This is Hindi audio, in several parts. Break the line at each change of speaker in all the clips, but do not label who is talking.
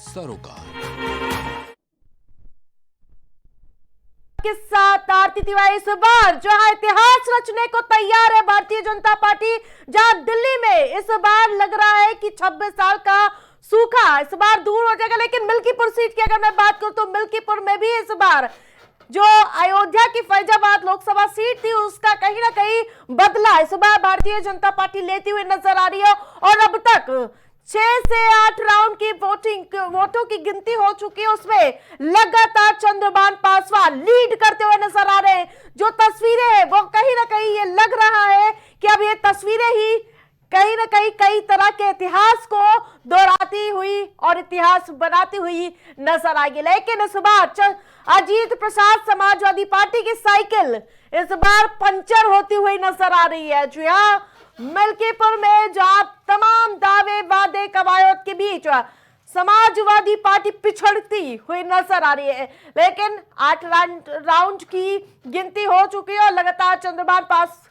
सरोकार
के साथ आरती तिवारी इस बार जहां इतिहास रचने को तैयार है भारतीय जनता पार्टी, जहां दिल्ली में इस बार लग रहा है कि 26 साल का सूखा इस बार दूर हो जाएगा। लेकिन मिल्कीपुर सीट की अगर मैं बात करूं तो मिल्कीपुर में भी इस बार जो अयोध्या की फैजाबाद लोकसभा सीट थी उसका कहीं ना कहीं बदला इस बार भारतीय जनता पार्टी लेती हुई नजर आ रही है। और अब तक 6 से 8 राउंड की वोटों की गिनती हो चुकी है, उसमें लगातार चंद्रभान पासवान लीड करते हुए नजर आ रहे हैं। जो तस्वीरें हैं वो कहीं ना कहीं ये लग रहा है कि अब ये तस्वीरें ही कहीं ना कहीं कई तरह के इतिहास को दोहराती हुई और इतिहास बनाती हुई नजर आएगी। लेकिन इस बार अजीत प्रसाद समाजवादी पार्टी की साइकिल इस बार पंचर होती हुई नजर आ रही है। जी हाँ, मिल्कीपुर में जहां तमाम दावे वादे कवायद के बीच समाजवादी पार्टी पिछड़ती हुई नजर आ रही है। लेकिन 8 राउंड की गिनती हो चुकी है और लगातार चंद्रभान पास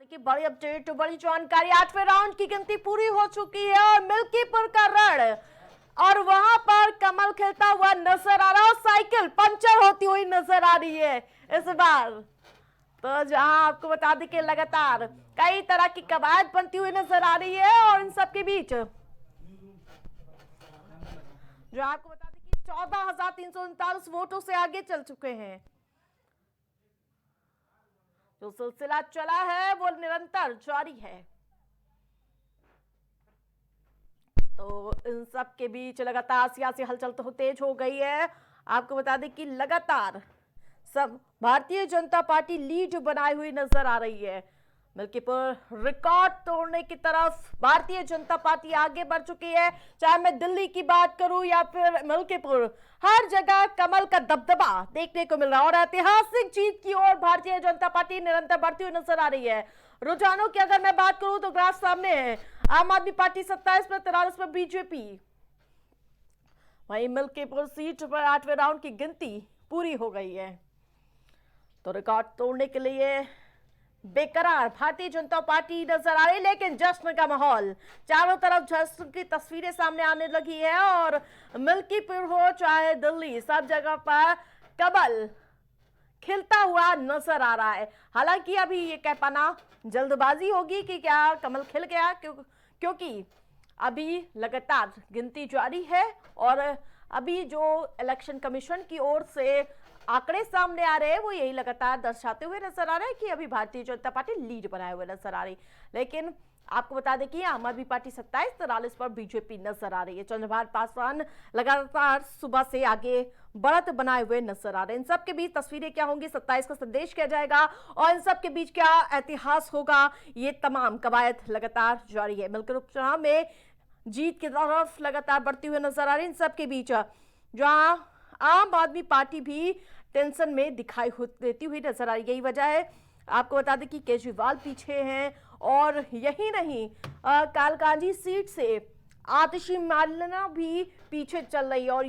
देखिए, बड़ी अपडेट, बड़ी जानकारी। 8वें राउंड की गिनती पूरी हो चुकी है और मिल्कीपुर का रण और वहां पर कमल खिलता हुआ नजर आ रहा है और साइकिल पंचर होती हुई नजर आ रही है इस बार। तो जहां आपको बता दें कि लगातार कई तरह की कवायद बनती हुई नजर आ रही है और इन सब के बीच जो आपको बता दें कि 14,339 वोटों से आगे चल चुके हैं। जो सिलसिला चला है वो निरंतर जारी है। तो इन सब के बीच लगातार सियासी हलचल तो तेज हो गई है। आपको बता दें कि लगातार सब भारतीय जनता पार्टी लीड बनाई हुई नजर आ रही है। मिल्कीपुर रिकॉर्ड तोड़ने की तरफ भारतीय जनता पार्टी आगे बढ़ चुकी है। चाहे मैं दिल्ली की बात करूं या फिर मिल्कीपुर, हर जगह कमल का दबदबा देखने को मिल रहा है और ऐतिहासिक जीत की ओर भारतीय जनता पार्टी निरंतर बढ़ती हुई नजर आ रही है। रुझानों की अगर मैं बात करूं तो ग्राफ सामने है। आम आदमी पार्टी 27 पर, 43 पर बीजेपी। वहीं मिल्कीपुर सीट पर 8वें राउंड की गिनती पूरी हो गई है। तो रिकॉर्ड तोड़ने के लिए बेकरार भारतीय जनता पार्टी नजर आ रही, लेकिन जश्न का माहौल चारों तरफ, जश्न की तस्वीरें सामने आने लगी है। और मिल्कीपुर हो चाहे दिल्ली, सब जगह पर कमल खिलता हुआ नजर आ रहा है। हालांकि अभी ये कह पाना जल्दबाजी होगी कि क्या कमल खिल गया, क्योंकि अभी लगातार गिनती जारी है और अभी जो इलेक्शन कमीशन की ओर से आंकड़े सामने आ रहे हैं वो यही लगातार दर्शाते हुए नजर आ रहे हैं कि अभी भारतीय जनता पार्टी लीड बनाए हुए नजर आ रही। लेकिन आपको बता दें कि आम आदमी पार्टी 27, 43 पर बीजेपी नजर आ रही है। चंद्रभान पासवान लगातार सुबह से आगे बढ़त बनाए हुए नजर आ रहे हैं। इन सब के बीच तस्वीरें क्या होंगी, 27 का संदेश क्या जाएगा और इन सब के बीच क्या ऐतिहास होगा, ये तमाम कवायद लगातार जारी है। मिलकर उपचुनाव में जीत की तरफ लगातार बढ़ती हुई नजर आ रही है। इन सब के बीच जहां आम आदमी पार्टी भी टेंशन में दिखाई देती हुई नजर आ रही है। यही वजह है, आपको बता दें कि केजरीवाल पीछे हैं और यही नहीं, कालकाजी सीट से आतिशी मार्लेना भी पीछे चल रही है। और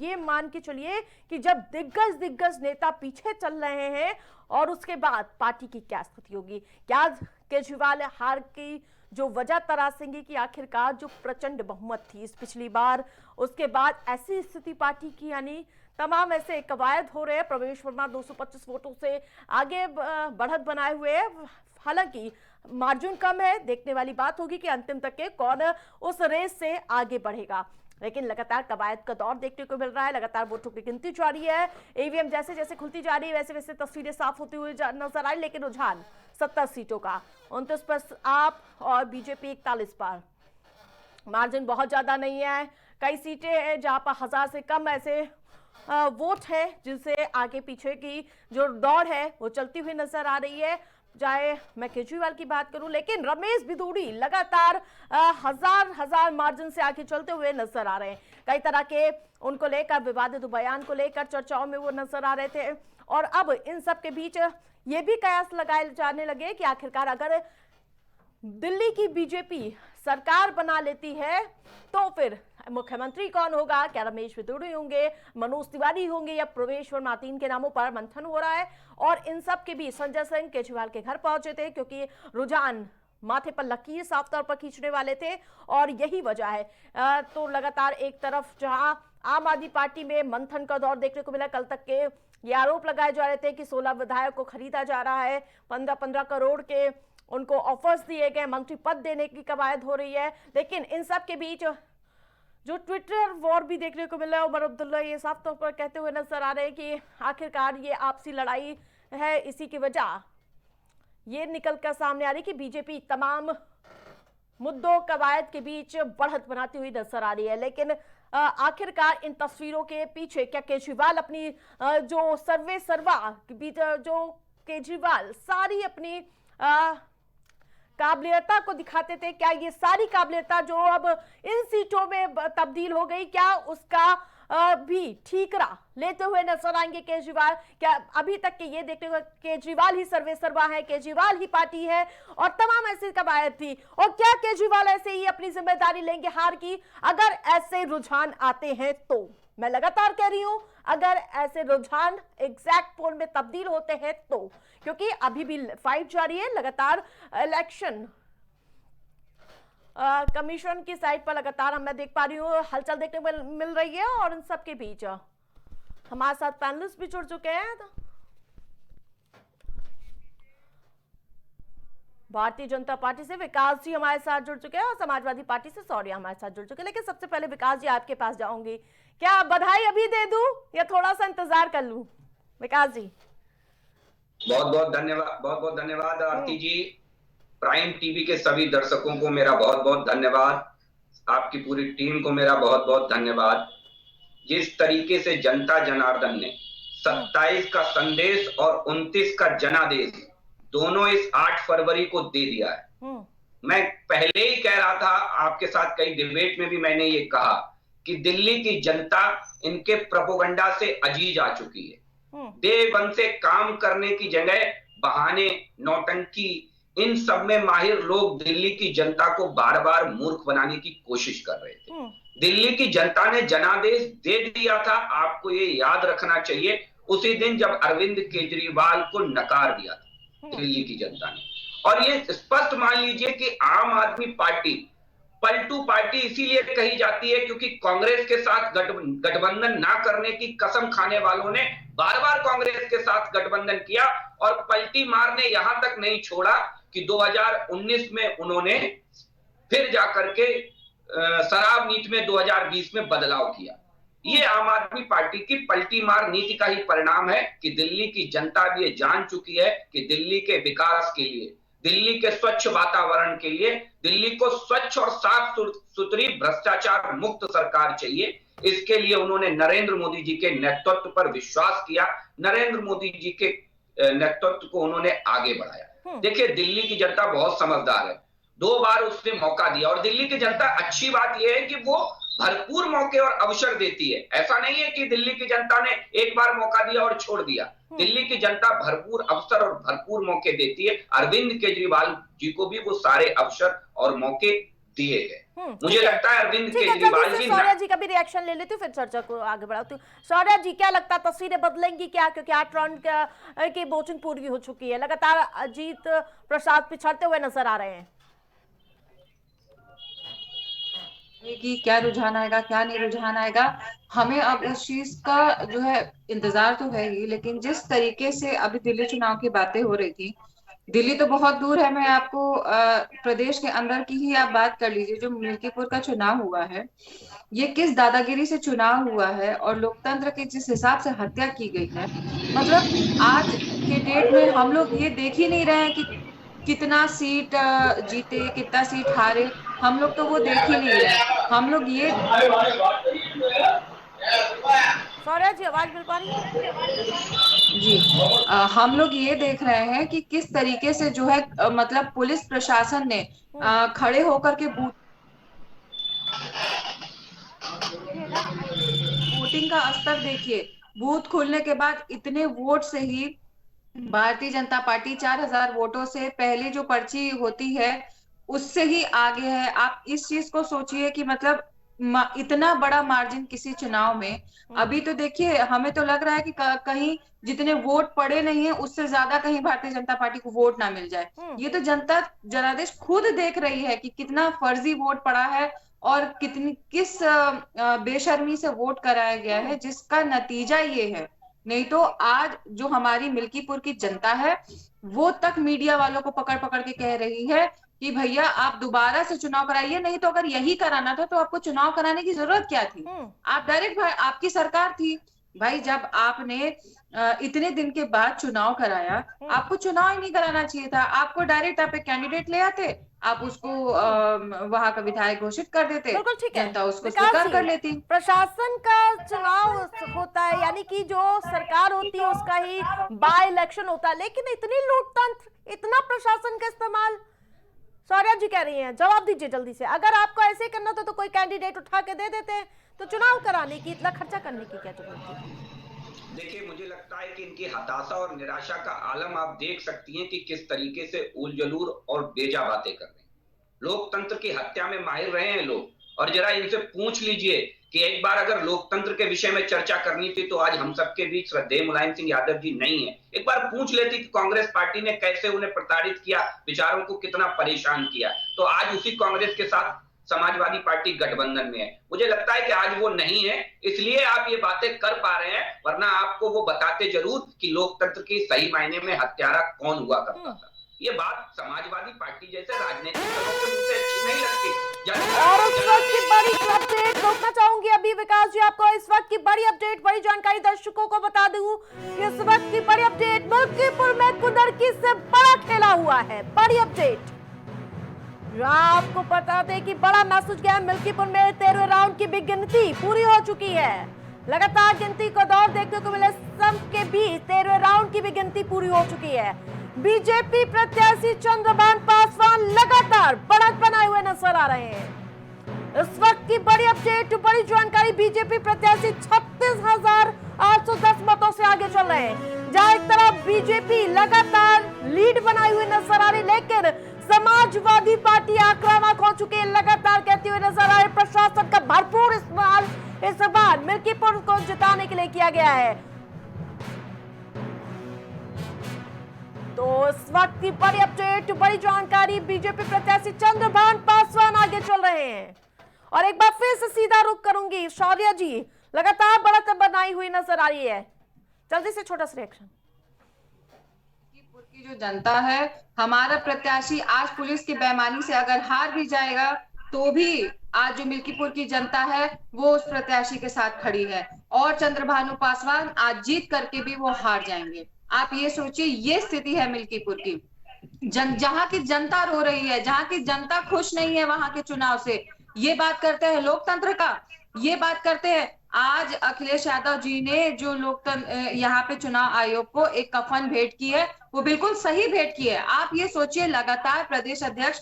ये मान के चलिए कि जब दिग्गज नेता पीछे चल रहे हैं और उसके बाद पार्टी की क्या स्थिति होगी। क्या केजरीवाल हार की जो वजह तरासेंगे कि आखिरकार जो प्रचंड बहुमत थी इस पिछली बार, उसके बाद ऐसी स्थिति पार्टी की, यानी तमाम ऐसे कवायद हो रहे हैं। प्रवेश वर्मा 225 वोटों से आगे बढ़त बनाए हुए हैं। हालांकि मार्जिन कम है, देखने वाली बात होगी कि अंतिम तक के कौन उस रेस से आगे बढ़ेगा। लेकिन लगातार कवायद का दौर देखने को मिल रहा है, लगातार वोटों की गिनती जारी है। ईवीएम जैसे जैसे खुलती जा रही है वैसे वैसे तस्वीरें साफ होती हुई नजर आई। लेकिन रुझान 70 सीटों का, 29 पर आप और बीजेपी 41 पर, मार्जिन बहुत ज्यादा नहीं है। कई सीटें हैं जहां पर 1000 से कम ऐसे वोट है जिनसे आगे पीछे की जो दौड़ है वो चलती हुई नजर आ रही है। चाहे मैं केजरीवाल की बात करूं, लेकिन रमेश बिधूड़ी लगातार हजार मार्जिन से आगे चलते हुए नजर आ रहे हैं। कई तरह के उनको लेकर विवादित बयान को लेकर चर्चाओं में वो नजर आ रहे थे। और अब इन सब के बीच ये भी कयास लगाए जाने लगे कि आखिरकार अगर दिल्ली की बीजेपी सरकार बना लेती है तो फिर मुख्यमंत्री कौन होगा? क्या रमेश बिधूड़ी होंगे, मनोज तिवारी होंगे या प्रवेश वर्मा? तीन के नामों पर मंथन हो रहा है। और इन सब के बीच संजय सिंह केजरीवाल के घर पहुंचे थे क्योंकि रुझान माथे पर लकीर साफ तौर पर खींचने वाले थे और यही वजह है। तो लगातार एक तरफ जहां आम आदमी पार्टी में मंथन का दौर देखने को मिला, कल तक के ये आरोप लगाए जा रहे थे कि 16 विधायक को खरीदा जा रहा है, 15-15 करोड़ के उनको ऑफर्स दिए गए, मंत्री पद देने की कवायद हो रही है। लेकिन इन सब के बीच जो ट्विटर वॉर भी देखने को मिला है, उमर अब्दुल्ला ये साफ तौर पर कहते हुए नजर आ रहे हैं कि आखिरकार ये आपसी लड़ाई है, इसी की वजह ये निकल कर सामने आ रही कि बीजेपी तमाम मुद्दों कवायद के बीच बढ़त बनाती हुई नजर आ रही है। लेकिन आखिरकार इन तस्वीरों के पीछे क्या केजरीवाल अपनी जो सर्वे सर्वा जो केजरीवाल सारी अपनी काबिलियता को दिखाते थे, क्या ये सारी काबिलियता जो अब इन सीटों में तब्दील हो गई, क्या उसका भी ठीकरा लेते हुए नजर आएंगे केजरीवाल? क्या अभी तक के ये देखने को केजरीवाल ही सर्वे सर्वा है, केजरीवाल ही पार्टी है और तमाम ऐसी कवायद थी, और क्या केजरीवाल ऐसे ही अपनी जिम्मेदारी लेंगे हार की? अगर ऐसे रुझान आते हैं तो मैं लगातार कह रही हूं, अगर ऐसे रुझान एग्जैक्ट पोल में तब्दील होते हैं तो, क्योंकि अभी भी फाइट जारी है लगातार। इलेक्शन कमीशन की साइट पर लगातार मैं देख पा रही हूँ हलचल देखने को मिल रही है। और इन सब के बीच हमारे साथ पैनलिस्ट भी जुड़ चुके हैं। भारतीय जनता पार्टी से विकास जी हमारे साथ जुड़ चुके हैं और समाजवादी पार्टी से सौर्या हमारे साथ जुड़ चुके हैं। लेकिन सबसे पहले विकास जी आपके पास जाऊंगी, क्या बधाई अभी दे दूं या थोड़ा सा इंतजार कर लूं? विकास जी
बहुत बहुत धन्यवाद आरती जी। प्राइम टीवी के सभी दर्शकों को मेरा बहुत बहुत धन्यवाद, आपकी पूरी टीम को मेरा बहुत बहुत धन्यवाद। जिस तरीके से जनता जनार्दन ने 27 का संदेश और 29 का जनादेश दोनों इस 8 फरवरी को दे दिया है। मैं पहले ही कह रहा था, आपके साथ कई डिबेट में भी मैंने ये कहा कि दिल्ली की जनता इनके प्रोपेगेंडा से अजीज आ चुकी है। डे वन से काम करने की जगह बहाने, नौटंकी, इन सब में माहिर लोग दिल्ली की जनता को बार बार मूर्ख बनाने की कोशिश कर रहे थे। दिल्ली की जनता ने जनादेश दे दिया था, आपको ये याद रखना चाहिए, उसी दिन जब अरविंद केजरीवाल को नकार दिया था दिल्ली की जनता ने। और ये स्पष्ट मान लीजिए कि आम आदमी पार्टी पलटू पार्टी इसीलिए कही जाती है क्योंकि कांग्रेस के साथ गठबंधन ना करने की कसम खाने वालों ने बार बार कांग्रेस के साथ गठबंधन किया और पलटी मारने यहां तक नहीं छोड़ा कि 2019 में उन्होंने फिर जाकर के शराब नीति में 2020 में बदलाव किया। ये आम आदमी पार्टी की पलटी मार नीति का ही परिणाम है कि दिल्ली की जनता भी ये जान चुकी है कि दिल्ली के विकास के लिए, दिल्ली के स्वच्छ वातावरण के लिए, दिल्ली को स्वच्छ और साफ सुथरी भ्रष्टाचार मुक्त सरकार चाहिए। इसके लिए उन्होंने नरेंद्र मोदी जी के नेतृत्व पर विश्वास किया, नरेंद्र मोदी जी के नेतृत्व को उन्होंने आगे बढ़ाया। देखिए, दिल्ली की जनता बहुत समझदार है, 2 बार उसने मौका दिया और दिल्ली की जनता, अच्छी बात यह है कि वो भरपूर मौके और अवसर देती है। ऐसा नहीं है कि दिल्ली की जनता ने एक बार मौका दिया और छोड़ दिया। दिल्ली की जनता भरपूर अवसर और भरपूर मौके देती है। अरविंद केजरीवाल जी को भी वो सारे अवसर और मौके दिए गए। मुझे लगता है अरविंद केजरीवाल जी।
सौर्या जी का भी रिएक्शन ले लेती हूँ, फिर चर्चा को आगे बढ़ाती हूँ। सौर्या जी, क्या लगता है तस्वीरें बदलेंगी क्या? क्योंकि 8 राउंड की वोटिंग पूरी हो चुकी है, लगातार अजीत प्रसाद पिछड़ते हुए नजर आ रहे हैं।
कि क्या रुझान आएगा, क्या नहीं रुझान आएगा, हमें अब उस चीज का जो है इंतजार तो है ही, लेकिन जिस तरीके से अभी दिल्ली चुनाव की बातें हो रही थी, दिल्ली तो बहुत दूर है, मैं आपको प्रदेश के अंदर की ही आप बात कर लीजिए। जो मिल्कीपुर का चुनाव हुआ है, ये किस दादागिरी से चुनाव हुआ है और लोकतंत्र की जिस हिसाब से हत्या की गई है, मतलब आज के डेट में हम लोग ये देख ही नहीं रहे हैं कि कितना सीट जीते, कितना सीट हारे, हम लोग तो वो देख ही नहीं रहे। हम लोग ये
सौर्या जी आवाज मिल पा रही है
जी, हम लोग ये देख रहे हैं कि किस तरीके से जो है मतलब पुलिस प्रशासन ने खड़े होकर के वोटिंग का स्तर देखिए, बूथ खुलने के बाद इतने वोट से ही भारतीय जनता पार्टी 4000 वोटों से पहली जो पर्ची होती है उससे ही आगे है। आप इस चीज को सोचिए कि मतलब इतना बड़ा मार्जिन किसी चुनाव में। अभी तो देखिए, हमें तो लग रहा है कि कहीं जितने वोट पड़े नहीं है उससे ज्यादा कहीं भारतीय जनता पार्टी को वोट ना मिल जाए। ये तो जनता जनादेश खुद देख रही है कि कितना फर्जी वोट पड़ा है और किस बेशर्मी से वोट कराया गया है, जिसका नतीजा ये है। नहीं तो आज जो हमारी मिल्कीपुर की जनता है वो तक मीडिया वालों को पकड़ पकड़ के कह रही है कि भैया आप दोबारा से चुनाव कराइए, नहीं तो अगर यही कराना था तो आपको चुनाव कराने की जरूरत क्या थी? आप डायरेक्ट, आपकी सरकार थी भाई, जब आपने इतने दिन के बाद चुनाव कराया, आपको चुनाव ही नहीं कराना चाहिए था। आपको डायरेक्ट आप एक कैंडिडेट ले आते, आप उसको वहां का विधायक घोषित कर देते, जनता उसको स्वीकार कर लेती।
प्रशासन का चुनाव होता है, यानी कि जो सरकार होती है उसका ही बाय इलेक्शन होता है, लेकिन इतनी लूटतंत्र, इतना प्रशासन का इस्तेमाल। सौर्या जी कह रही हैं, जवाब दीजिए जल्दी से। अगर आपको ऐसे करना था तो कोई कैंडिडेट उठा के दे देते, तो चुनाव कराने की इतना खर्चा करने की क्या जरूरत थी?
देखिए, मुझे लगता है कि इनकी हताशा और निराशा का आलम आप देख सकती हैं कि किस तरीके से उलझलूर और बेजा बातें कर रहे हैं। लोकतंत्र की हत्या में माहिर रहे हैं लोग, और जरा इनसे पूछ लीजिए कि एक बार अगर लोकतंत्र के विषय में चर्चा करनी थी तो आज हम सबके बीच श्रद्धेय मुलायम सिंह यादव जी नहीं है। एक बार पूछ लेती कि कांग्रेस पार्टी ने कैसे उन्हें प्रताड़ित किया, विचारों को कितना परेशान किया, तो आज उसी कांग्रेस के साथ समाजवादी पार्टी गठबंधन में है। मुझे लगता है कि आज वो नहीं है, इसलिए आप ये बातें कर पा रहे हैं, वरना आपको वो बताते जरूर कि लोकतंत्र की सही मायने में हत्यारा कौन हुआ करता था। ये बात समाजवादी पार्टी जैसे राजनीतिक दलों के मुंह से अच्छी नहीं लगती।
और उस वक्त की बड़ी अपडेट रोकना चाहूंगी अभी विकास जी आपको, इस वक्त की बड़ी अपडेट, बड़ी जानकारी दर्शकों को बता दूं, इस वक्त की बड़ी अपडेट, मिल्कीपुर में कुंदरकी से बड़ा खेला हुआ है। बड़ी अपडेट आपको बता दें कि बड़ा मैसेज गया। मिल्कीपुर में 13वें राउंड की भी गिनती पूरी हो चुकी है। लगातार गिनती को दौर देखने को मिले, सबके बीच 13वें राउंड की भी गिनती पूरी हो चुकी है। बीजेपी प्रत्याशी चंद्रभान पासवान लगातार बढ़त बनाए हुए नजर आ रहे हैं। इस वक्त की बड़ी अपडेट, बड़ी जानकारी, बीजेपी प्रत्याशी 36,810 मतों से आगे चल रहे हैं। जहां एक तरफ बीजेपी लगातार लीड बनाई हुई नजर आ रही, लेकिन समाजवादी पार्टी आक्रामक हो चुकी है, लगातार कहती हुई नजर आ रही। प्रशासन का भरपूर इस्तेमाल इस बार मिल्कीपुर को जिताने के लिए किया गया है। तो इस वक्त की बड़ी अपडेट, बड़ी जानकारी, बीजेपी प्रत्याशी चंद्रभान पासवान आगे चल रहे हैं। और एक बार फिर से सीधा रुख करूंगी, शौर्या जी लगातार बढ़त बनाई हुई नजर आ रही है, जल्दी से छोटा सा रिएक्शन।
की जो जनता है, हमारा प्रत्याशी आज पुलिस की बेईमानी से अगर हार भी जाएगा तो भी आज जो मिल्कीपुर की जनता है वो उस प्रत्याशी के साथ खड़ी है, और चंद्रभानु पासवान आज जीत करके भी वो हार जाएंगे। आप ये सोचिए, ये स्थिति है मिल्कीपुर की। जहां की जनता रो रही है, जहां की जनता खुश नहीं है वहां के चुनाव से, ये बात करते हैं लोकतंत्र का, ये बात करते हैं। आज अखिलेश यादव जी ने जो लोकतंत्र यहाँ पे चुनाव आयोग को एक कफन भेंट की है, वो बिल्कुल सही भेंट की है। आप ये सोचिए, लगातार प्रदेश अध्यक्ष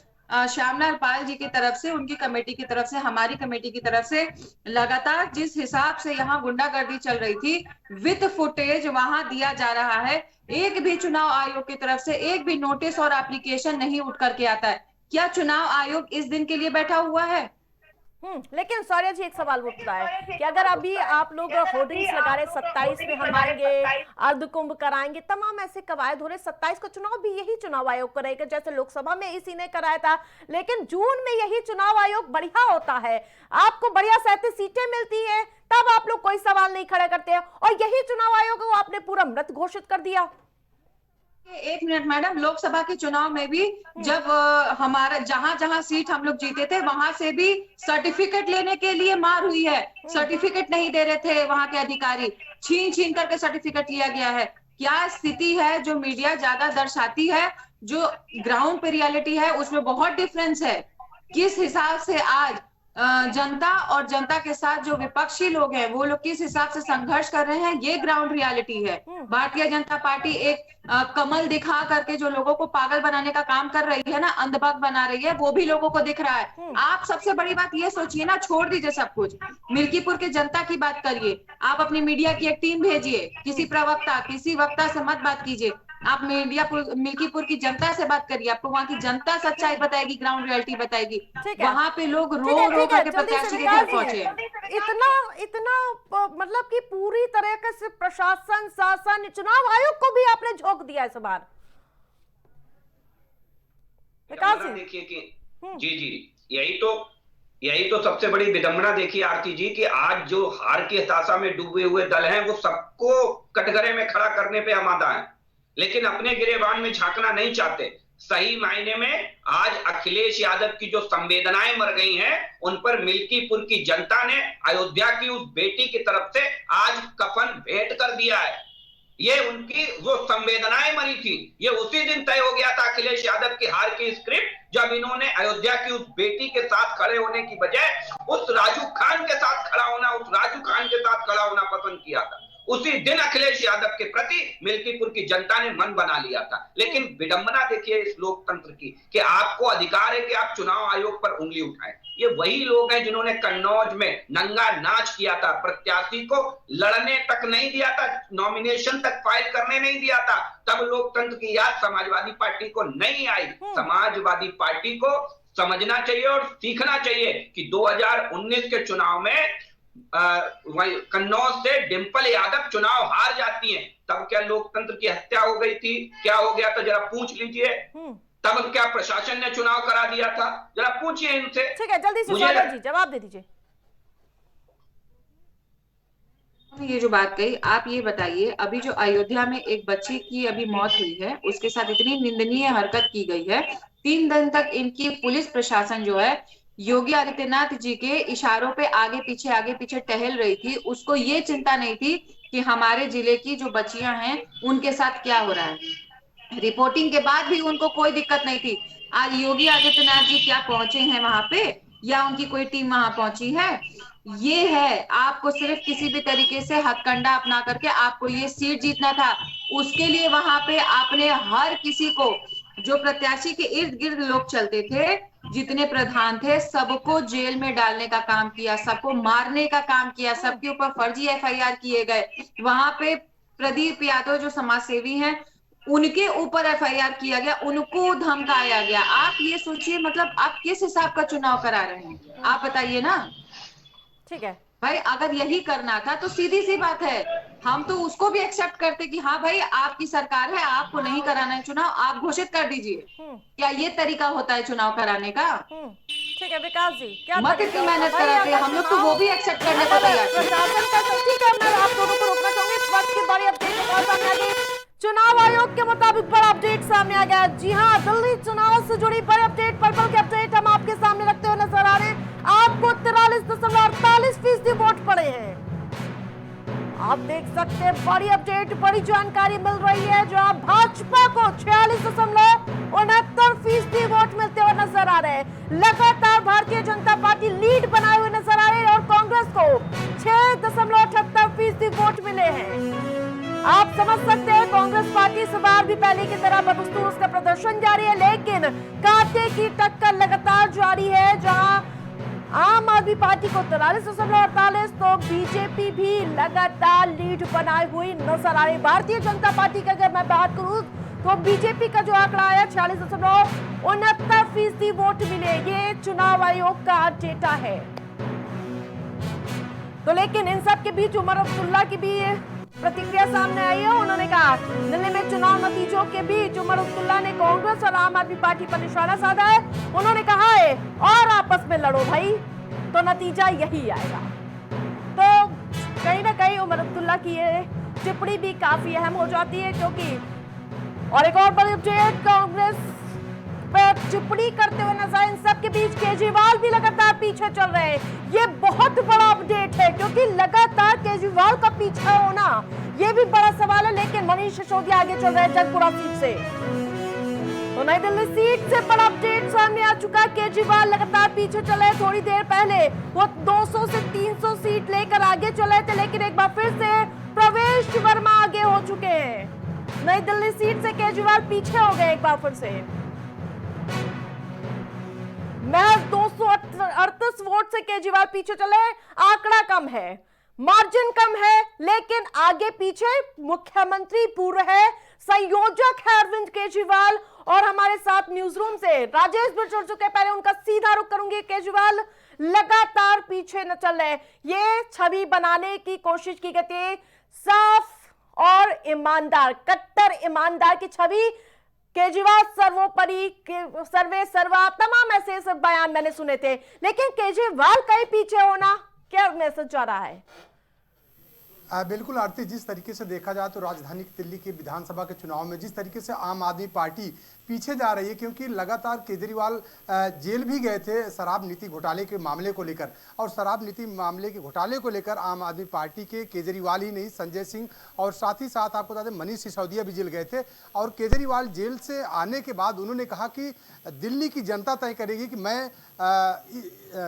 श्यामलाल पाल जी की तरफ से, उनकी कमेटी की तरफ से, हमारी कमेटी की तरफ से लगातार जिस हिसाब से यहाँ गुंडागर्दी चल रही थी, विद फुटेज वहां दिया जा रहा है। एक भी चुनाव आयोग की तरफ से एक भी नोटिस और एप्लीकेशन नहीं उठ करके आता है। क्या चुनाव आयोग इस दिन के लिए बैठा हुआ है?
लेकिन सौर्या जी एक सवाल उठता है कि अगर अभी आप लोग होर्डिंग्स लगा रहे 27 में हम आएंगे, अर्धकुंभ कराएंगे, तमाम ऐसे कवायद हो रहे, 27 का चुनाव भी यही चुनाव आयोग करेगा जैसे लोकसभा में इसी ने कराया था, लेकिन जून में यही चुनाव आयोग बढ़िया होता है, आपको बढ़िया 37 सीटें मिलती है, तब आप लोग कोई सवाल नहीं खड़ा करते हैं, और यही चुनाव आयोग को आपने पूरा मृत घोषित कर दिया।
एक मिनट मैडम, लोकसभा के चुनाव में भी जब हमारा जहां जहां सीट हम लोग जीते थे वहां से भी सर्टिफिकेट लेने के लिए मार हुई है। सर्टिफिकेट नहीं दे रहे थे वहां के अधिकारी, छीन छीन करके सर्टिफिकेट लिया गया है। क्या स्थिति है जो मीडिया ज्यादा दर्शाती है, जो ग्राउंड पे रियलिटी है उसमें बहुत डिफरेंस है। किस हिसाब से आज जनता और जनता के साथ जो विपक्षी लोग हैं वो लोग किस हिसाब से संघर्ष कर रहे हैं, ये ग्राउंड रियलिटी है। भारतीय जनता पार्टी एक कमल दिखा करके जो लोगों को पागल बनाने का काम कर रही है ना, अंधभक्त बना रही है, वो भी लोगों को दिख रहा है। आप सबसे बड़ी बात ये सोचिए ना, छोड़ दीजिए सब कुछ, मिल्कीपुर के जनता की बात करिए, आप अपनी मीडिया की एक टीम भेजिए, किसी प्रवक्ता किसी वक्ता से मत बात कीजिए, आप मिल्कीपुर की जनता से बात करिए, आपको वहाँ की जनता सच्चाई बताएगी, ग्राउंड रियलिटी बताएगी। वहाँ पे लोग रो रो करके प्रत्याशी के घर पहुंचे।
इतना मतलब कि पूरी तरह से प्रशासन, शासन, चुनाव आयोग को भी आपने झोंक दिया इस बार।
देखिए कि जी यही तो सबसे बड़ी विडंबना देखिए आरती जी, कि आज जो हार की हताशा में डूबे हुए दल हैं वो सबको कटघरे में खड़ा करने पे आमादा है, लेकिन अपने गिरेबान में झांकना नहीं चाहते। सही मायने में आज अखिलेश यादव की जो संवेदनाएं मर गई हैं, उन पर मिल्कीपुर की जनता ने अयोध्या की उस बेटी की तरफ से आज कफन भेंट कर दिया है। ये उनकी वो संवेदनाएं मरी थी, ये उसी दिन तय हो गया था अखिलेश यादव की हार की स्क्रिप्ट, जब इन्होंने अयोध्या की उस बेटी के साथ खड़े होने की बजाय उस राजू खान के साथ खड़ा होना, उस राजू खान के साथ खड़ा होना पसंद किया था। उसी दिन अखिलेश यादव के प्रति मिल्कीपुर की जनता ने मन बना लिया था। लेकिन विडंबना देखिए इस लोकतंत्र की, कि आपको अधिकार है कि आप चुनाव आयोग पर उंगली उठाएं। ये वही लोग हैं जिन्होंने कन्नौज में नंगा नाच किया था, प्रत्याशी को लड़ने तक नहीं दिया था, नॉमिनेशन तक फाइल करने नहीं दिया था। तब लोकतंत्र की याद समाजवादी पार्टी को नहीं आई। समाजवादी पार्टी को समझना चाहिए और सीखना चाहिए कि 2019 के चुनाव में कन्नौज से डिंपल यादव चुनाव हार जाती हैं, तब क्या लोकतंत्र की हत्या हो गई थी? क्या हो गया था? जरा पूछ लीजिए। तब क्या प्रशासन ने चुनाव करा दिया था? जरा पूछिए इनसे।
ठीक है, जल्दी से स्वागत जी जवाब दे दीजिए।
ये जो बात कही, आप ये बताइए, अभी जो अयोध्या में एक बच्ची की अभी मौत हुई है, उसके साथ इतनी निंदनीय हरकत की गई है, 3 दिन तक इनकी पुलिस प्रशासन जो है योगी आदित्यनाथ जी के इशारों पे आगे पीछे टहल रही थी। उसको ये चिंता नहीं थी कि हमारे जिले की जो बच्चियां हैं उनके साथ क्या हो रहा है। रिपोर्टिंग के बाद भी उनको कोई दिक्कत नहीं थी। आज योगी आदित्यनाथ जी क्या पहुंचे हैं वहां पे, या उनकी कोई टीम वहां पहुंची है? ये है, आपको सिर्फ किसी भी तरीके से हथकंडा अपना करके आपको ये सीट जीतना था। उसके लिए वहां पे आपने हर किसी को, जो प्रत्याशी के इर्द गिर्द लोग चलते थे, जितने प्रधान थे, सबको जेल में डालने का काम किया, सबको मारने का काम किया, सबके ऊपर फर्जी FIR किए गए। वहां पे प्रदीप यादव जो समाज सेवी हैं, उनके ऊपर FIR किया गया, उनको धमकाया गया। आप ये सोचिए, मतलब आप किस हिसाब का चुनाव करा रहे हैं, आप बताइए ना।
ठीक है
भाई, अगर यही करना था तो सीधी सी बात है, हम तो उसको भी एक्सेप्ट करते कि हाँ भाई आपकी सरकार है, आपको नहीं कराना है चुनाव, आप घोषित कर दीजिए। क्या ये तरीका होता है चुनाव कराने का?
ठीक है विकास जी, क्या
मत इतनी मेहनत कराते हैं, हम लोग तो वो भी एक्सेप्ट करने को तैयार थे।
प्रशासन का तो ठीक है, मैं आप दोनों को रोकना चाहूंगी। इस वक्त की बड़ी अपडेट सामने आ गई, चुनाव आयोग के मुताबिक बड़ा अपडेट सामने आ गया। जी हाँ, दिल्ली चुनाव से जुड़ी बड़ी अपडेट, पल की अपडेट हम आपके सामने रखते हुए नजर आ रहे हैं। आपको 43.48% वोट पड़े हैं। आप देख सकते हैं, बड़ी अपडेट, बड़ी जानकारी मिल रही है। जो आप भाजपा को 46.69% वोट मिलते हुए नजर आ रहे हैं। लगातार भारतीय जनता पार्टी लीड बनाए हुए नजर आ रही है और कांग्रेस को 6.78% वोट मिले हैं। आप समझ सकते हैं, कांग्रेस पार्टी इस बार भी पहले की तरह बदस्तूर उसका प्रदर्शन जारी है, लेकिन कांटे की टक्कर लगातार जारी है। जहां आम आदमी पार्टी को 43.48, तो बीजेपी भी लगातार लीड बनाए हुई नजर आ रही। भारतीय जनता पार्टी की अगर मैं बात करूं तो बीजेपी का जो आंकड़ा है 46.69% वोट मिले, ये चुनाव आयोग का डेटा है। तो लेकिन इन सब के बीच उमर अब्दुल्ला की भी प्रतिक्रिया सामने आई है। उन्होंने कहा, दिल्ली में चुनाव नतीजों के बीच उमर अब्दुल्ला ने कांग्रेस और आम आदमी पार्टी पर निशाना साधा है। उन्होंने कहा है, और आपस में लड़ो भाई, तो नतीजा यही आएगा। तो कहीं ना कहीं उमर अब्दुल्ला की ये टिप्पणी भी काफी अहम हो जाती है, क्योंकि और एक और बड़ी अपडेट, कांग्रेस पर टिप्पणी करते हुए नजर, इन सब के बीच केजरीवाल भी लगातार पीछे चल रहे हैं। ये बहुत बड़ा अपडेट है, क्योंकि लगातार केजरीवाल का पीछा होना ये भी बड़ा सवाल है। लेकिन मनीष सिसोदिया आगे चल रहे हैं जगपुरा सीट से। तो नई दिल्ली सीट से बड़ा अपडेट सामने आ चुका। केजरीवाल लगातार पीछे चले। थोड़ी देर पहले वो 200 से 300 सीट लेकर आगे चले थे, लेकिन एक बार फिर से प्रवेश वर्मा आगे हो चुके हैं। नई दिल्ली सीट से केजरीवाल पीछे हो गए एक बार फिर से। महज 238 वोट से केजरीवाल पीछे चले। आंकड़ा कम है, मार्जिन कम है, लेकिन आगे पीछे मुख्यमंत्री पूर्व है, संयोजक है अरविंद केजरीवाल। और हमारे साथ न्यूज रूम से राजेश भी जुड़ चुके। पहले उनका सीधा रुख करूंगी। केजरीवाल लगातार पीछे न चल रहे, ये छवि बनाने की कोशिश की गई थी, साफ और ईमानदार, कट्टर ईमानदार की छवि। केजरीवाल सर्वोपरि, सर्वे सर्वा, तमाम ऐसे सब बयान मैंने सुने थे, लेकिन केजरीवाल कहीं पीछे होना, क्या मैसेज जा रहा है?
बिल्कुल आरती, जिस तरीके से देखा जाए तो राजधानी दिल्ली के विधानसभा के चुनाव में जिस तरीके से आम आदमी पार्टी पीछे जा रही है, क्योंकि लगातार केजरीवाल जेल भी गए थे शराब नीति घोटाले के मामले को लेकर, और शराब नीति मामले के घोटाले को लेकर आम आदमी पार्टी के केजरीवाल ही नहीं, संजय सिंह और साथ ही साथ आपको बता दें मनीष सिसोदिया भी जेल गए थे। और केजरीवाल जेल से आने के बाद उन्होंने कहा कि दिल्ली की जनता तय करेगी कि मैं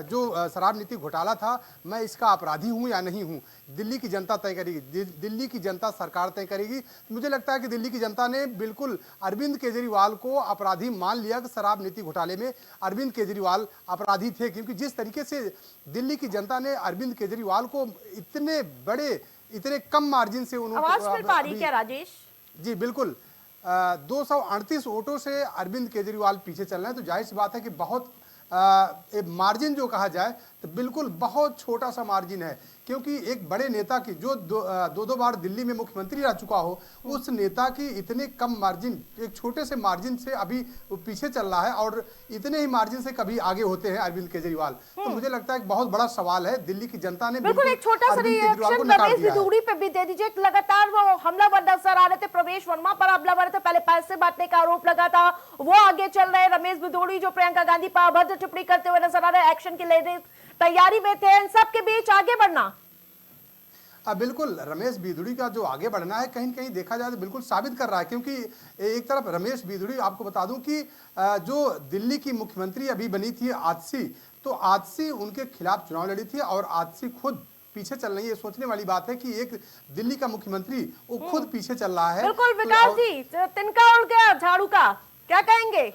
जो शराब नीति घोटाला था मैं इसका अपराधी हूं या नहीं हूं, दिल्ली की जनता तय करेगी, दिल्ली की जनता सरकार तय करेगी। मुझे लगता है कि दिल्ली की जनता ने बिल्कुल अरविंद केजरीवाल को अपराधी मान लिया कि शराब नीति घोटाले में अरविंद केजरीवाल अपराधी थे, क्योंकि जिस तरीके से दिल्ली की जनता ने अरविंद केजरीवाल को इतने बड़े, इतने कम मार्जिन से
उन्होंने क्या राजेश
जी बिल्कुल 238 वोटों से अरविंद केजरीवाल पीछे चल रहे हैं। तो जाहिर सी बात है कि बहुत मार्जिन जो कहा जाए तो बिल्कुल बहुत छोटा सा मार्जिन है, क्योंकि एक बड़े नेता की जो दो बार दिल्ली में मुख्यमंत्री रह चुका हो, उस नेता की इतने कम मार्जिन, एक छोटे से मार्जिन से अभी पीछे चल रहा है, और इतने ही मार्जिन से कभी आगे होते हैं अरविंद केजरीवाल। तो मुझे लगता है एक बहुत बड़ा सवाल है। दिल्ली की जनता ने
बिल्कुल एक छोटा सा रिएक्शन रमेश बिधूड़ी पे भी दे दीजिए। लगातार वो हमलावर नजर आ रहे थे, प्रवेश वर्मा पर हमलावर थे, पहले पैसे बांटने का आरोप लगा था, वो आगे चल रहे। रमेश बिधूड़ी जो प्रियंका गांधी पर अभद्र टिप्पणी करते हुए नजर आ रहे, एक्शन की लेने तैयारी में थे। इन सब के बीच आगे बढ़ना,
बिल्कुल रमेश बिधूड़ी का जो आगे बढ़ना है कहीं न कहीं देखा जाए तो बिल्कुल साबित कर रहा है, क्योंकि एक तरफ रमेश बिधूड़ी, आपको बता दूं कि जो दिल्ली की मुख्यमंत्री अभी बनी थी आजसी, तो आजसी उनके खिलाफ चुनाव लड़ी थी, और आजसी खुद पीछे चल रही है। सोचने वाली बात है कि एक दिल्ली का मुख्यमंत्री वो खुद पीछे चल रहा है।
बिल्कुल विकास जी, तिनका उड़ गया झाड़ू का, क्या कहेंगे?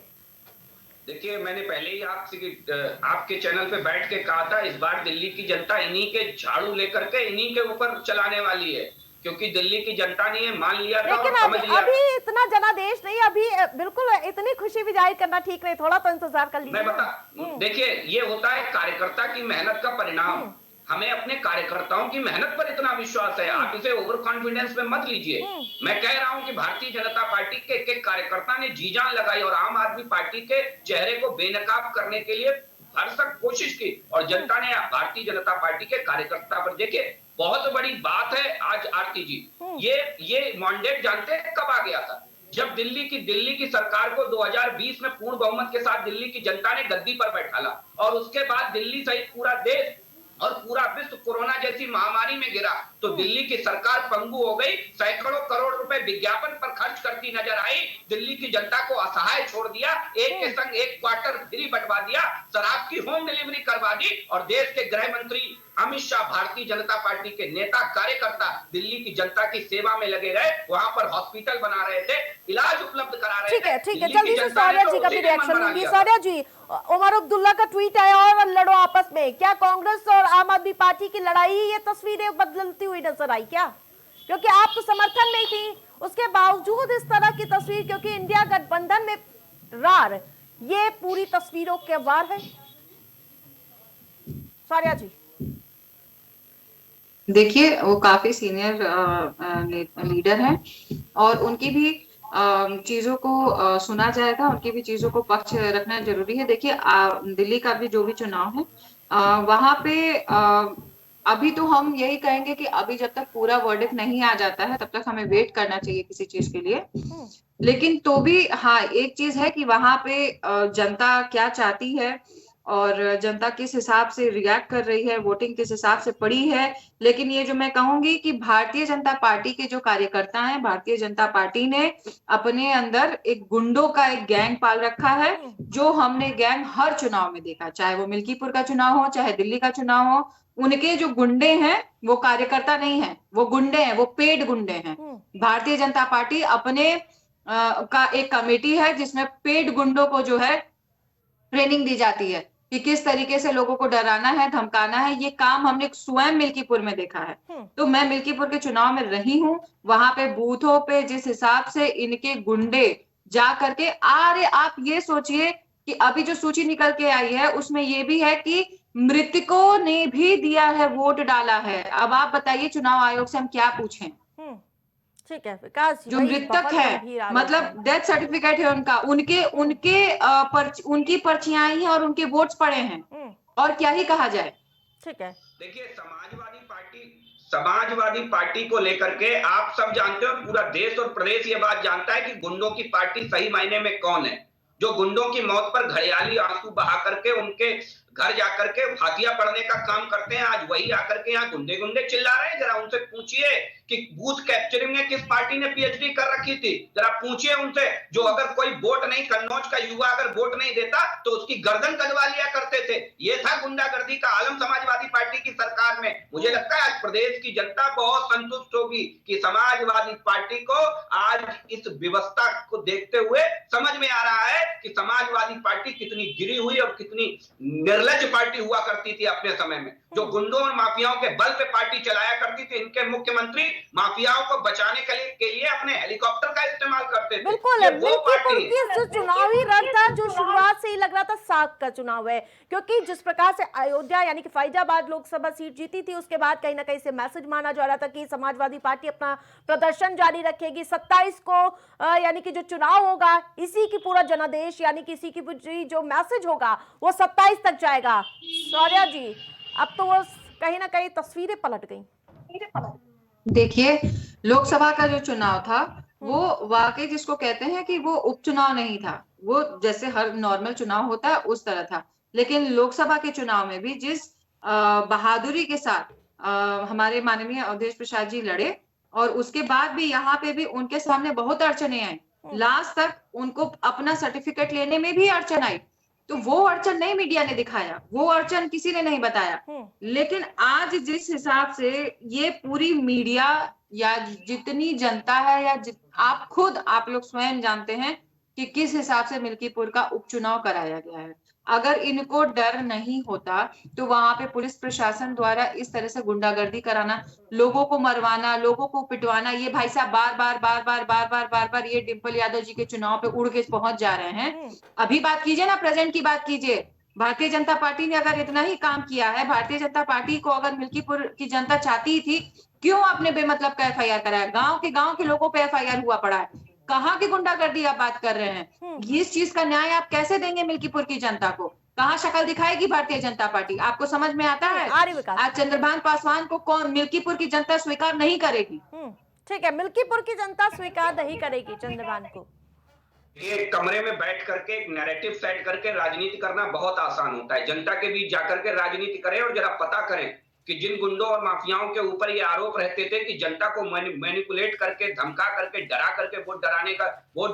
देखिए, मैंने पहले ही आपके चैनल पे बैठ के कहा था, इस बार दिल्ली की जनता इन्हीं के झाड़ू लेकर के इन्हीं के ऊपर चलाने वाली है, क्योंकि दिल्ली की जनता ने ये मान लिया था।
लेकिन अभी इतना जनादेश नहीं, अभी बिल्कुल इतनी खुशी भी जाहिर करना ठीक नहीं, थोड़ा तो इंतजार कर लीजिए।
मैं बता, देखिए ये होता है कार्यकर्ता की मेहनत का परिणाम। हमें अपने कार्यकर्ताओं की मेहनत पर इतना विश्वास है, आप इसे ओवर कॉन्फिडेंस में मत लीजिए। मैं कह रहा हूं कि भारतीय जनता पार्टी के एक कार्यकर्ता ने जी जान लगाई और आम आदमी पार्टी के चेहरे को बेनकाब करने के लिए भरसक कोशिश की, और जनता ने भारतीय जनता पार्टी के कार्यकर्ता पर, देखिए बहुत बड़ी बात है आज आरती जी, ये मैंडेट जानते हैं कब आ गया था? जब दिल्ली की सरकार को 2020 में पूर्ण बहुमत के साथ दिल्ली की जनता ने गद्दी पर बैठाला, और उसके बाद दिल्ली सहित पूरा देश और पूरा विश्व कोरोना जैसी महामारी में गिरा, तो दिल्ली की सरकार पंगु हो गई, सैकड़ों करोड़ रुपए विज्ञापन पर खर्च करती नजर आई, दिल्ली की जनता को असहाय छोड़ दिया, एक के संग एक क्वार्टर फ्री बंटवा दिया, शराब की होम डिलीवरी करवा दी, और देश के गृह मंत्री अमित शाह, भारतीय जनता पार्टी के नेता कार्यकर्ता दिल्ली की जनता की सेवा में लगे रहे, वहां पर हॉस्पिटल बना रहे थे, इलाज उपलब्ध करा रहे थे।
ठीक है, जल्दी से सौर्या जी का भी रिएक्शन लूंगी। सौर्या जी, उमर अब्दुल्ला का ट्वीट आया और लड़ो आपस में, क्या कांग्रेस और आम आदमी पार्टी की लड़ाई ये तस्वीरें बदलती हुई नजर आई क्या? क्योंकि आप तो समर्थन में थी, उसके बावजूद इस तरह की तस्वीर, क्योंकि इंडिया गठबंधन में रार, ये पूरी तस्वीरों के वार है। सौर्या जी
देखिए, वो काफी सीनियर लीडर हैं, और उनकी भी चीजों को सुना जाएगा, उनकी भी चीजों को पक्ष रखना जरूरी है। देखिए, दिल्ली का भी जो भी चुनाव है, वहां पे अभी तो हम यही कहेंगे कि अभी जब तक पूरा वर्डिक्ट नहीं आ जाता है तब तक हमें वेट करना चाहिए किसी चीज के लिए। लेकिन तो भी हाँ, एक चीज है कि वहां पे जनता क्या चाहती है, और जनता किस हिसाब से रिएक्ट कर रही है, वोटिंग किस हिसाब से पड़ी है। लेकिन ये जो मैं कहूंगी कि भारतीय जनता पार्टी के जो कार्यकर्ता हैं, भारतीय जनता पार्टी ने अपने अंदर एक गुंडों का एक गैंग पाल रखा है, जो हमने गैंग हर चुनाव में देखा, चाहे वो मिल्कीपुर का चुनाव हो, चाहे दिल्ली का चुनाव हो। उनके जो गुंडे हैं वो कार्यकर्ता नहीं है, वो गुंडे हैं, वो पेड गुंडे हैं। भारतीय जनता पार्टी अपने का एक कमेटी है जिसमें पेड गुंडों को जो है ट्रेनिंग दी जाती है कि किस तरीके से लोगों को डराना है, धमकाना है। ये काम हमने स्वयं मिल्कीपुर में देखा है। तो मैं मिल्कीपुर के चुनाव में रही हूँ, वहां पे बूथों पे जिस हिसाब से इनके गुंडे जा करके, अरे आप ये सोचिए कि अभी जो सूची निकल के आई है उसमें ये भी है कि मृतकों ने भी दिया है, वोट डाला है। अब आप बताइए चुनाव आयोग से हम क्या पूछें?
ठीक है विकास जी,
जो मृतक है मतलब डेथ सर्टिफिकेट है उनका, उनकी पर्चियां आई हैं और उनके वोट्स पड़े हैं, और क्या ही कहा जाए।
ठीक है,
देखिए समाजवादी पार्टी को लेकर के आप सब जानते हो, पूरा देश और प्रदेश ये बात जानता है कि गुंडों की पार्टी सही मायने में कौन है, जो गुंडों की मौत पर घड़ियाली आंसू बहा करके उनके घर जाकर के फातिया पढ़ने का काम करते हैं। आज वही आकर के यहाँ गुंडे गुंडे चिल्ला रहे हैं। जरा उनसे पूछिए कि बूथ कैप्चरिंग में किस पार्टी ने पीएचडी कर रखी थी, जरा पूछिए उनसे। जो अगर कोई वोट नहीं, कन्नौज का युवा अगर वोट नहीं देता तो उसकी गर्दन कटवा लिया करते थे। ये था गुंडागर्दी का आलम समाजवादी पार्टी की सरकार में। मुझे लगता है आज प्रदेश की जनता बहुत संतुष्ट होगी कि समाजवादी पार्टी को आज इस व्यवस्था को देखते हुए समझ में आ रहा है कि समाजवादी पार्टी कितनी गिरी हुई और कितनी निर्लज पार्टी हुआ करती थी अपने समय में, जो गुंडों और माफियाओं के बल पे पार्टी चलाया करती थी। इनके मुख्यमंत्री माफियाओं को बचाने के लिए अपने हेलीकॉप्टर का इस्तेमाल करते थे।
बिल्कुल,
ये वो पार्टी है।
जो चुनावी रण था, जो शुरुआत से ही लग रहा था साग का चुनाव है, क्योंकि जिस प्रकार से अयोध्या यानी कि फैजाबाद लोकसभा सीट जीती थी, उसके बाद कहीं ना कहीं से मैसेज माना जा रहा था कि समाजवादी पार्टी अपना प्रदर्शन जारी रखेगी। 27 को यानी कि जो चुनाव होगा, इसी की पूरा जनादेश यानी कि इसी की जो मैसेज होगा वो 27 तक जाएगा। शौर्या जी, अब तो वो कहीं ना कहीं तस्वीरें पलट गई।
देखिए, लोकसभा का जो चुनाव था वो वाकई जिसको कहते हैं कि वो उपचुनाव नहीं था, वो जैसे हर नॉर्मल चुनाव होता है उस तरह था। लेकिन लोकसभा के चुनाव में भी जिस बहादुरी के साथ हमारे माननीय अवधेश प्रसाद जी लड़े, और उसके बाद भी यहाँ पे भी उनके सामने बहुत अड़चने आई। लास्ट तक उनको अपना सर्टिफिकेट लेने में भी अड़चन आई। तो वो अड़चन नहीं मीडिया ने दिखाया, वो अड़चन किसी ने नहीं बताया। लेकिन आज जिस हिसाब से ये पूरी मीडिया या जितनी जनता है या आप लोग स्वयं जानते हैं कि किस हिसाब से मिल्कीपुर का उपचुनाव कराया गया है। अगर इनको डर नहीं होता तो वहां पे पुलिस प्रशासन द्वारा इस तरह से गुंडागर्दी कराना, लोगों को मरवाना, लोगों को पिटवाना, ये भाई साहब बार बार ये डिंपल यादव जी के चुनाव पे उड़ के पहुंच जा रहे हैं। अभी बात कीजिए ना, प्रेजेंट की बात कीजिए। भारतीय जनता पार्टी ने अगर इतना ही काम किया है, भारतीय जनता पार्टी को अगर मिल्कीपुर की जनता चाहती ही थी, क्यों आपने बेमतलब का एफआईआर कराया? गांव के लोगों पे एफआईआर हुआ पड़ा है। कहाँ की गुंडागर्दी आप बात कर रहे हैं? इस चीज का न्याय आप कैसे देंगे मिल्कीपुर की जनता को? कहाँ शक्ल दिखाएगी भारतीय जनता पार्टी? आपको समझ में आता है? आज चंद्रभान पासवान को कौन मिल्कीपुर की जनता स्वीकार नहीं करेगी?
ठीक है, मिल्कीपुर की जनता स्वीकार नहीं करेगी चंद्रभान को।
एक कमरे में बैठ करके एक नैरेटिव सेट करके राजनीति करना बहुत आसान होता है। जनता के बीच जाकर के राजनीति करें और जरा पता करें कि जिन गुंडों और माफियाओं के ऊपर ये आरोप रहते थे कि जनता को मैनिपुलेट करके, धमका करके, डरा करके वोट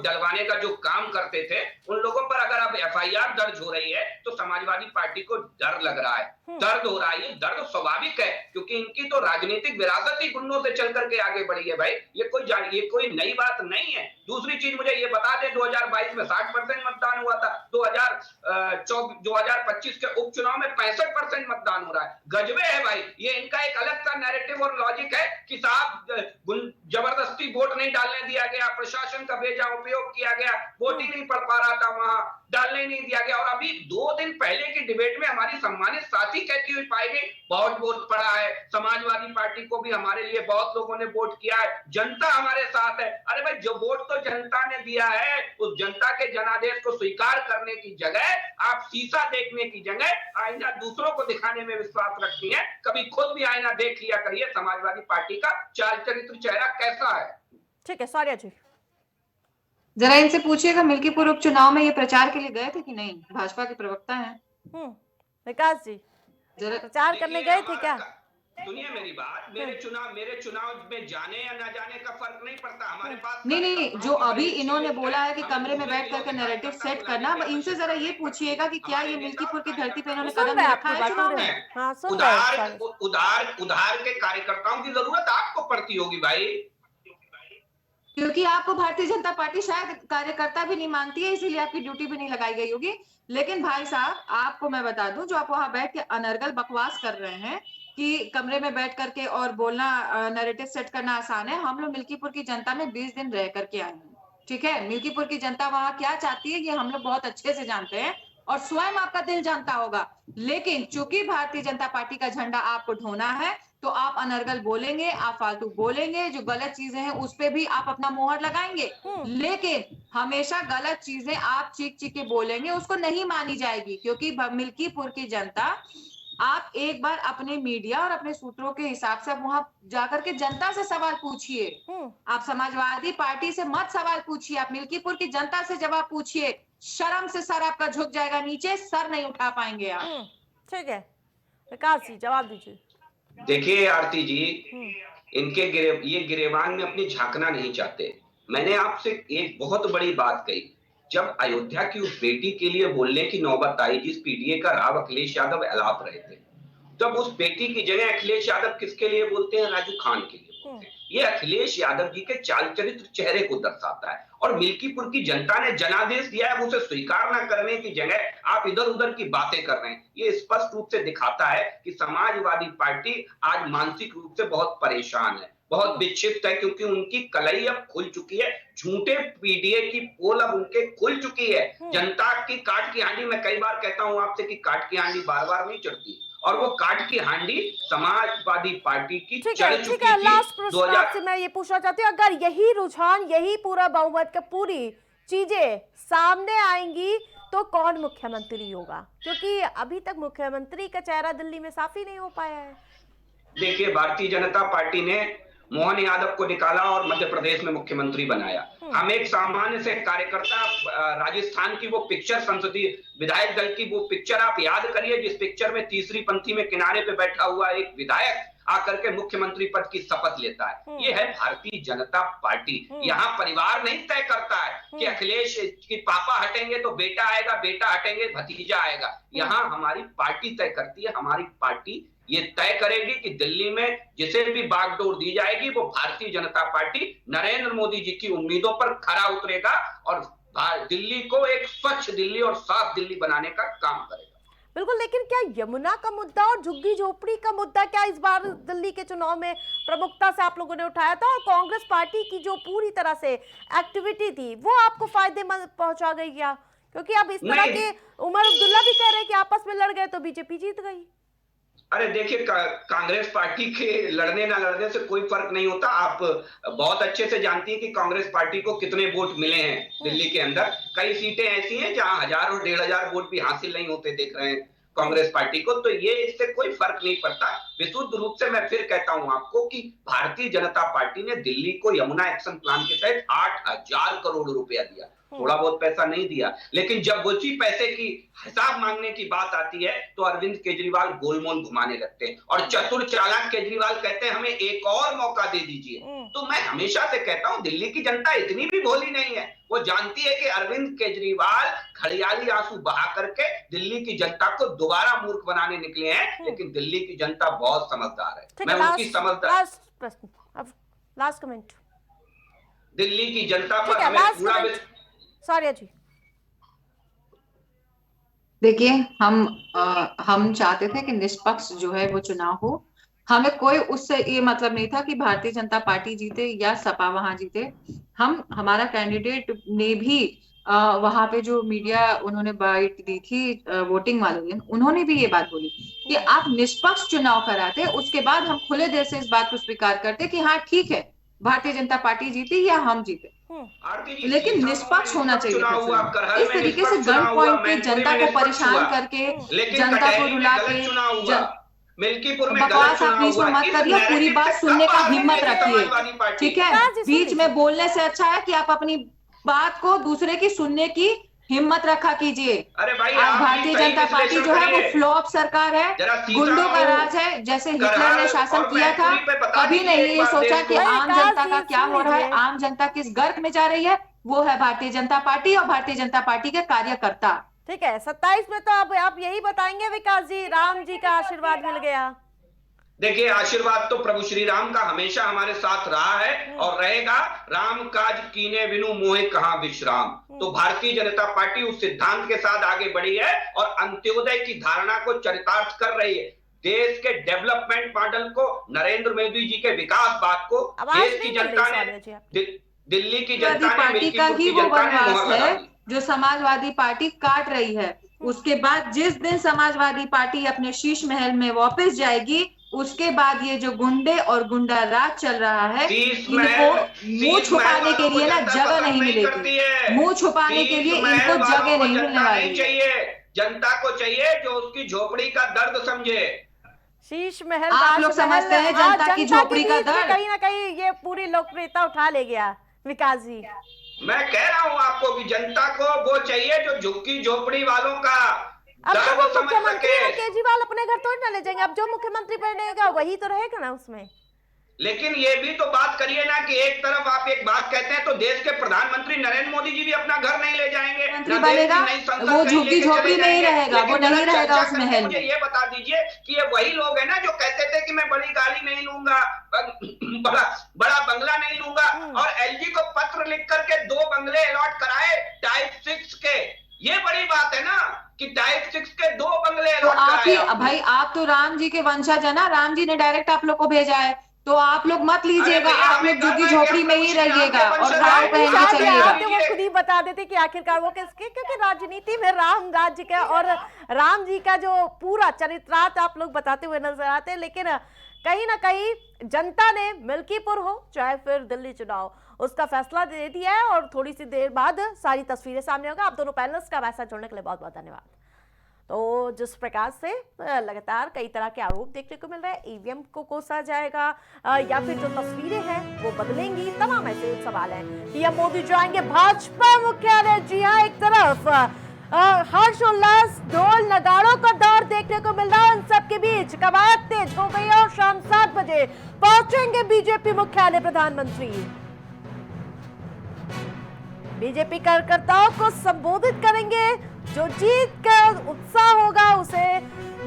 डलवाने का जो काम करते थे, उन लोगों पर अगर अब एफआईआर दर्ज हो रही है तो समाजवादी पार्टी को डर लग रहा है, दर्द हो रहा है। ये दर्द स्वाभाविक है क्योंकि इनकी तो राजनीतिक विरासत ही गुंडों से चल करके आगे बढ़ी है भाई। ये कोई नई बात नहीं है। दूसरी चीज मुझे ये बता दें, 2022 में 60% मतदान हुआ था, 2025 के उपचुनाव में 65% मतदान हो रहा है। गजबे है भाई। ये इनका एक अलग सा नैरेटिव और लॉजिक है कि साहब जबरदस्ती वोट नहीं डालने दिया गया, प्रशासन का बेजा उपयोग किया गया, वोट ही नहीं पड़ पा रहा था, वहां डालने नहीं दिया गया। और अभी 2 दिन पहले की डिबेट में हमारी सम्मानित साथी कहती हुई पाई गई, बहुत वोट पड़ा है, समाजवादी पार्टी को भी हमारे लिए बहुत लोगों ने वोट किया है, जनता हमारे साथ है। अरे भाई, जो वोट तो जनता ने दिया है, उस जनता के जनादेश को स्वीकार करने की जगह आप शीशा देखने की जगह आईना दूसरों को दिखाने में विश्वास रखती है। कभी खुद भी आईना देख लिया करिए, समाजवादी पार्टी का चाल चरित्र चेहरा कैसा है।
ठीक है शौर्या जी,
जरा इनसे पूछिएगा मिल्कीपुर उपचुनाव में ये प्रचार के लिए गए थे कि नहीं? भाजपा के प्रवक्ता हैं।
विकास जी
जरा
प्रचार करने
देखिए,
गए थे क्या?
सुनिए मेरी बात, मेरे चुनाव में जाने या ना जाने का फर्क नहीं पड़ता। हमारे पास
नहीं, जो
कार्यकर्ताओं की
अभी
बड़ी
इन्होंने
लिस्ट
बोला है कि
हमें
कमरे में
दूसरे
बैठ
जिलों
करके
के
नैरेटिव
कार्यकर्ता
सेट
बुलाने
करना,
की
इनसे
आवश्यकता
जरा ये
नहीं
पूछिएगा कि
पड़ती।
क्या ये
हमारे नेता
मिल्कीपुर की
और
धरती पे इन्होंने
सुन
कदम
रहे
नहीं
हैं
रखा
आपकी
है
बात,
चुनाव
सुन रहे
में?
हैं। हाँ सुन रहे हैं
उधार के कार्यकर्ताओं की जरूरत आपको पड़ती होगी भाई।
क्योंकि आपको भारतीय जनता पार्टी शायद कार्यकर्ता भी नहीं मानती है, इसीलिए आपकी ड्यूटी भी नहीं लगाई गई होगी। लेकिन भाई साहब, आपको मैं बता दूं, जो आप वहां बैठ के अनर्गल बकवास कर रहे हैं कि कमरे में बैठ करके और बोलना, नैरेटिव सेट करना आसान है। हम लोग मिल्कीपुर की जनता में 20 दिन रह करके आए हैं, ठीक है? मिल्कीपुर की जनता वहां क्या चाहती है ये हम लोग बहुत अच्छे से जानते हैं, और स्वयं आपका दिल जानता होगा। लेकिन चूंकि भारतीय जनता पार्टी का झंडा आपको ढोना है, तो आप अनर्गल बोलेंगे, आप फालतू बोलेंगे, जो गलत चीजें हैं उस पे भी आप अपना मोहर लगाएंगे। लेकिन हमेशा गलत चीजें आप चीख चीख के बोलेंगे, उसको नहीं मानी जाएगी। क्योंकि मिल्कीपुर की जनता, आप एक बार अपने मीडिया और अपने सूत्रों के हिसाब से आप वहां जाकर के जनता से सवाल पूछिए। आप समाजवादी पार्टी से मत सवाल पूछिए, आप मिल्कीपुर की जनता से जवाब पूछिए। शर्म से सर आपका झुक जाएगा नीचे, सर नहीं उठा पाएंगे आप।
ठीक है विकास जी जवाब दीजिए।
देखिए आरती जी, ये गिरेबान में अपनी झांकना नहीं चाहते। मैंने आपसे एक बहुत बड़ी बात कही, जब अयोध्या की उस बेटी के लिए बोलने की नौबत आई जिस पीडीए का राव अखिलेश यादव अलाप रहे थे, तब उस बेटी की जगह अखिलेश यादव किसके लिए बोलते हैं? राजू खान के लिए बोलते हैं। ये अखिलेश यादव जी के चाल चरित्र चेहरे को दर्शाता है। और मिल्कीपुर की जनता ने जनादेश दिया है, उसे स्वीकार न करने की जगह आप इधर उधर की बातें कर रहे हैं। ये स्पष्ट रूप से दिखाता है कि समाजवादी पार्टी आज मानसिक रूप से बहुत परेशान है, बहुत विक्षिप्त है, क्योंकि उनकी कलई अब खुल चुकी है। झूठे पीडीए की पोल अब उनके खुल चुकी है। जनता की काट की हांडी, मैं कई बार कहता हूं आपसे कि काट की हांडी बार बार नहीं चढ़ती, और वो काट की हांडी समाजवादी पार्टी की चढ़ चुकी थी।
लास्ट प्रश्न आपसे मैं ये पूछना चाहती हूँ, अगर यही रुझान, यही पूरा बहुमत का पूरी चीजें सामने आएंगी तो कौन मुख्यमंत्री होगा? क्योंकि अभी तक मुख्यमंत्री का चेहरा दिल्ली में साफ ही नहीं हो पाया है।
देखिए, भारतीय जनता पार्टी ने मोहन यादव को निकाला और मध्य प्रदेश में मुख्यमंत्री बनाया। हम एक सामान्य से कार्यकर्ता, राजस्थान की वो पिक्चर, संसदीय विधायक दल की वो पिक्चर आप याद करिए, जिस पिक्चर में तीसरी पंक्ति में किनारे पे बैठा हुआ एक विधायक आकर के मुख्यमंत्री पद की शपथ लेता है। ये है भारतीय जनता पार्टी। यहाँ परिवार नहीं तय करता है कि अखिलेश की पापा हटेंगे तो बेटा आएगा, बेटा हटेंगे भतीजा आएगा। यहाँ हमारी पार्टी तय करती है। हमारी पार्टी ये तय करेगी कि दिल्ली में जिसे भी बागडोर दी जाएगी, वो भारतीय जनता पार्टी नरेंद्र मोदी जी की उम्मीदों पर खरा उतरेगा और दिल्ली को एक स्वच्छ दिल्ली और साफ दिल्ली बनाने का काम करेगा।
बिल्कुल, लेकिन क्या यमुना का मुद्दा और झुग्गी झोपड़ी का मुद्दा क्या इस बार दिल्ली के चुनाव में प्रमुखता से आप लोगों ने उठाया था? और कांग्रेस पार्टी की जो पूरी तरह से एक्टिविटी थी वो आपको फायदेमंद पहुंचा गई क्या? क्योंकि अब इस तरह के उमर अब्दुल्ला भी कह रहे हैं कि आपस में लड़ गए तो बीजेपी जीत गई।
अरे देखिए, कांग्रेस पार्टी के लड़ने ना लड़ने से कोई फर्क नहीं होता। आप बहुत अच्छे से जानती हैं कि कांग्रेस पार्टी को कितने वोट मिले हैं दिल्ली के अंदर। कई सीटें ऐसी हैं जहां 1000 और 1500 वोट भी हासिल नहीं होते देख रहे हैं कांग्रेस पार्टी को, तो ये इससे कोई फर्क नहीं पड़ता। विशुद्ध रूप से मैं फिर कहता हूं आपको कि भारतीय जनता पार्टी ने दिल्ली को यमुना एक्शन प्लान के तहत 8000 करोड़ रुपया दिया। थोड़ा बहुत पैसा नहीं दिया, लेकिन जब उसी पैसे की हिसाब मांगने की बात आती है तो अरविंद केजरीवाल गोलमोल घुमाने लगते हैं और चतुर चालाक केजरीवाल कहते हैं हमें एक और मौका दे दीजिए। तो मैं हमेशा से कहता हूं, दिल्ली की जनता इतनी भी भोली नहीं है। वो जानती है कि अरविंद केजरीवाल खड़ियाली आंसू बहा करके दिल्ली की जनता को दोबारा मूर्ख बनाने निकले हैं, लेकिन दिल्ली की जनता बहुत समझदार है। मैं उनकी समझदार
लास्ट कमेंट
दिल्ली की जनता पर हमें पूरा
सॉरी जी।
देखिए, हम चाहते थे कि निष्पक्ष जो है वो चुनाव हो। हमें कोई उससे ये मतलब नहीं था कि भारतीय जनता पार्टी जीते या सपा वहां जीते। हमारा कैंडिडेट ने भी वहां पे जो मीडिया उन्होंने बाइट दी थी वोटिंग वाले दिन, उन्होंने भी ये बात बोली कि आप निष्पक्ष चुनाव कराते, उसके बाद हम खुले दिल से इस बात को स्वीकार करते कि हाँ ठीक है, भारतीय जनता पार्टी जीती या हम जीते, लेकिन निष्पक्ष होना चाहिए था। इस तरीके से गन पॉइंट पे जनता को परेशान करके, जनता को रुला के
मिल्कीपुर में
बकवास आप बीच में मत करिए, पूरी बात सुनने का हिम्मत रखिए, ठीक है? बीच में बोलने से अच्छा है कि आप अपनी बात को दूसरे की सुनने की हिम्मत रखा कीजिए।
अरे भाई
आज
आप भी
भारतीय
सही
जनता पार्टी
विश्लेषण
जो है वो
करिए।
फ्लॉप सरकार है,
जरा सीता
गुंडों का
को
राज है। जैसे हिटलर
करहाल
ने शासन
और
किया था,
मैनपुरी पे बता
कभी
दीजिए
नहीं
एक
ये
बार
सोचा
देश
कि
को।
भाई
आम
विकास
जनता का
जी
क्या
सुन
हो रहा है,
लीजिए।
आम जनता किस गर्त में जा रही है। वो है भारतीय जनता पार्टी और भारतीय जनता पार्टी के कार्यकर्ता।
ठीक है, 27 में तो अब आप यही बताएंगे विकास जी, राम जी का आशीर्वाद मिल गया।
देखिए, आशीर्वाद तो प्रभु श्री राम का हमेशा हमारे साथ रहा है और रहेगा। राम काज कीने बिनु मोहे कहां विश्राम। तो भारतीय जनता पार्टी उस सिद्धांत के साथ आगे बढ़ी है और अंत्योदय की धारणा को चरितार्थ कर रही है। देश के डेवलपमेंट मॉडल को, नरेंद्र मोदी जी के विकासवाद को देश की जनता ने, दिल्ली की जनता ने,
पार्टी का
मिल्कीपुर
ही
की
वो
जनता ने
वनवास
मोहर लगा
है
दी।
जो समाजवादी पार्टी काट रही है। उसके बाद जिस दिन समाजवादी पार्टी अपने शीश महल में वापस जाएगी, उसके बाद ये जो गुंडे और गुंडा राज चल रहा है, इनको मुंह छुपाने के लिए ना जगह नहीं मिलेगी। मुंह छुपाने के लिए इनको जगह नहीं मिलने वाली।
चाहिए जनता को चाहिए जो उसकी झोपड़ी का दर्द समझे।
शीश महल,
आप लोग समझते हैं जनता की झोपड़ी का दर्द?
कहीं ना कहीं ये पूरी लोकप्रियता उठा ले गया विकास जी।
मैं कह रहा हूं आपको कि जनता को वो चाहिए जो झुग्गी झोपड़ी वालों का
अब तो वो
दर्द समझ
मुख्यमंत्री
सके।
है, केजरीवाल अपने घर थोड़ी ना ले जाएंगे। अब जो मुख्यमंत्री बनेगा वही तो रहेगा ना उसमें।
लेकिन ये भी तो बात करिए ना कि एक तरफ आप एक बात कहते हैं तो देश के प्रधानमंत्री नरेंद्र मोदी जी भी अपना घर नहीं ले जाएंगे,
मंत्री बनेगा, वो झुग्गी झोपड़ी में ही रहेगा, वो नहीं रहेगा उस महल
मुझे
में।
ये बता दीजिए कि ये वही लोग हैं ना जो कहते थे कि मैं बड़ी गाड़ी नहीं लूंगा, बड़ा बंगला नहीं लूंगा, और एलजी को पत्र लिख करके 2 बंगले अलॉट कराए टाइप 6 के। ये बड़ी बात है ना कि टाइप 6 के 2 बंगले
तो
अलॉट
आप ही
कराए।
भाई, आप तो राम जी के वंशज है ना, राम जी ने डायरेक्ट आप लोग को भेजा है, तो आप लोग मत लीजिएगा। आप लोग झुग्गी झोपड़ी में ही रहिएगा और गाँव पहन के चलिएगा।
वो खुद ही बता देते कि आखिरकार वो किसके, क्योंकि राजनीति में राम राज्य का और राम जी का जो पूरा चरित्रार्थ आप लोग बताते हुए नजर आते हैं। लेकिन कहीं ना कहीं जनता ने मिल्कीपुर हो चाहे फिर दिल्ली चुनाव, उसका फैसला दे दिया है और थोड़ी सी देर बाद सारी तस्वीरें सामने होगा। आप दोनों पैनलिस्ट का वैसा जोड़ने के लिए बहुत बहुत धन्यवाद। तो जिस प्रकार से लगातार कई तरह के आरोप देखने को मिल रहे हैं, ईवीएम को कोसा जाएगा या फिर जो तस्वीरें हैं वो बदलेंगी, तमाम ऐसे सवाल हैं। पीएम मोदी जाएंगे भाजपा मुख्यालय। जी हाँ, एक तरफ हर्षोल्लास, ढोल नगाड़ों का दौर देखने को मिल रहा है। इन सबके बीच कवायद तेज हो गई और शाम 7 बजे पहुंचेंगे बीजेपी मुख्यालय प्रधानमंत्री। बीजेपी कार्यकर्ताओं को संबोधित करेंगे। जो जीत का उत्साह होगा उसे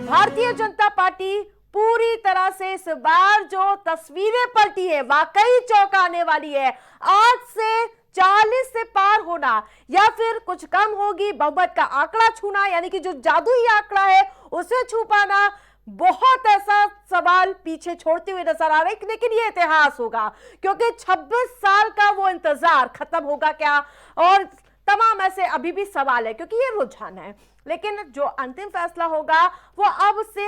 भारतीय जनता पार्टी पूरी तरह से इस बार जो तस्वीरें पलटी है वाकई चौंकाने वाली है। 8 से 40 से पार होना या फिर कुछ कम होगी, बहुमत का आंकड़ा छूना, यानी कि जो जादुई आंकड़ा है उसे छू पाना, बहुत ऐसा सवाल पीछे छोड़ते हुए नजर आ रहे हैं। लेकिन ये इतिहास होगा क्योंकि 26 साल का वो इंतजार खत्म होगा क्या, और तमाम ऐसे अभी भी सवाल है क्योंकि ये रुझान है। लेकिन जो अंतिम फैसला होगा वो अब से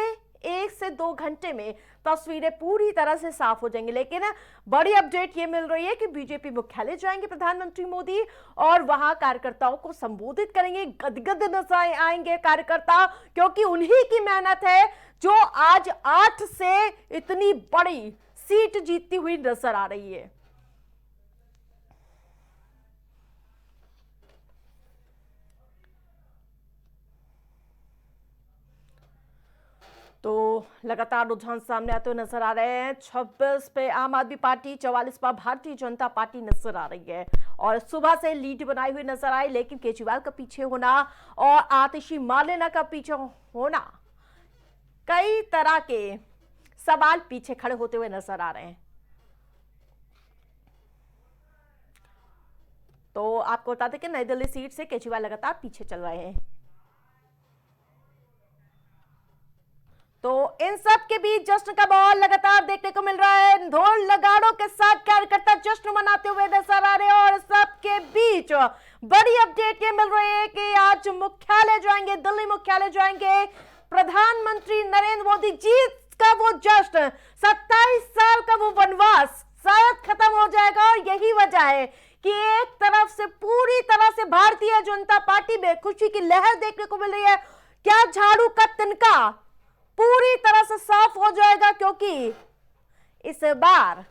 1 से 2 घंटे में तस्वीरें पूरी तरह से साफ हो जाएंगी। लेकिन बड़ी अपडेट ये मिल रही है कि बीजेपी मुख्यालय जाएंगे प्रधानमंत्री मोदी और वहां कार्यकर्ताओं को संबोधित करेंगे। गदगद नजर आएंगे कार्यकर्ता, क्योंकि उन्हीं की मेहनत है जो आज 8 से इतनी बड़ी सीट जीतती हुई नजर आ रही है। तो लगातार रुझान सामने आते हुए नजर आ रहे हैं। 26 पे आम आदमी पार्टी, 44 पर भारतीय जनता पार्टी नजर आ रही है और सुबह से लीड बनाई हुई नजर आई। लेकिन केजरीवाल का पीछे होना और आतिशी मार्लेना का पीछे होना, कई तरह के सवाल पीछे खड़े होते हुए नजर आ रहे हैं। तो आपको बता दें कि नई दिल्ली सीट से केजरीवाल लगातार पीछे चल रहे हैं। तो इन सब के बीच जश्न का माहौल लगातार देखने को मिल रहा है। ढोल नगाड़ों के साथ कार्यकर्ता जश्न मनाते हुए नजर आ रहे हैं और सबके बीच बड़ी अपडेट ये मिल रही है कि आज मुख्यालय जाएंगे, दिल्ली मुख्यालय जाएंगे प्रधानमंत्री नरेंद्र मोदी। जीत का वो जश्न, 27 साल का वो वनवास शायद खत्म हो जाएगा और यही वजह है कि एक तरफ से पूरी तरह से भारतीय जनता पार्टी में खुशी की लहर देखने को मिल रही है। क्या झाड़ू का तिनका पूरी तरह से साफ हो जाएगा, क्योंकि इस बार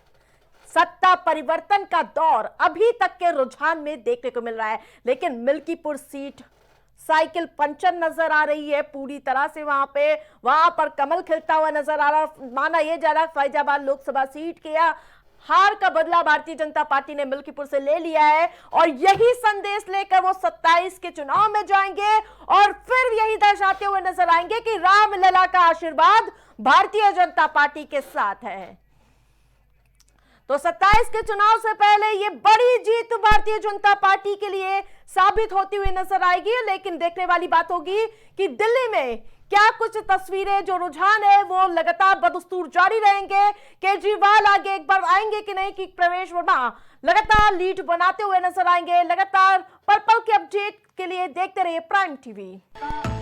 सत्ता परिवर्तन का दौर अभी तक के रुझान में देखने को मिल रहा है। लेकिन मिल्कीपुर सीट साइकिल पंचर नजर आ रही है पूरी तरह से। वहां पर कमल खिलता हुआ नजर आ रहा। माना यह जा रहा फैजाबाद लोकसभा सीट के हार का बदला भारतीय जनता पार्टी ने मिल्कीपुर से ले लिया है और यही संदेश लेकर वो 27 के चुनाव में जाएंगे और फिर यही दर्शाते हुए नजर आएंगे कि रामलला का आशीर्वाद भारतीय जनता पार्टी के साथ है। तो 27 के चुनाव से पहले ये बड़ी जीत भारतीय जनता पार्टी के लिए साबित होती हुई नजर आएगी। लेकिन देखने वाली बात होगी कि दिल्ली में क्या कुछ तस्वीरें, जो रुझान है वो लगातार बदस्तूर जारी रहेंगे। केजरीवाल आगे एक बार आएंगे कि नहीं, कि प्रवेश वर्मा लगातार लीड बनाते हुए नजर आएंगे। लगातार पल पल के अपडेट के लिए देखते रहिए प्राइम टीवी।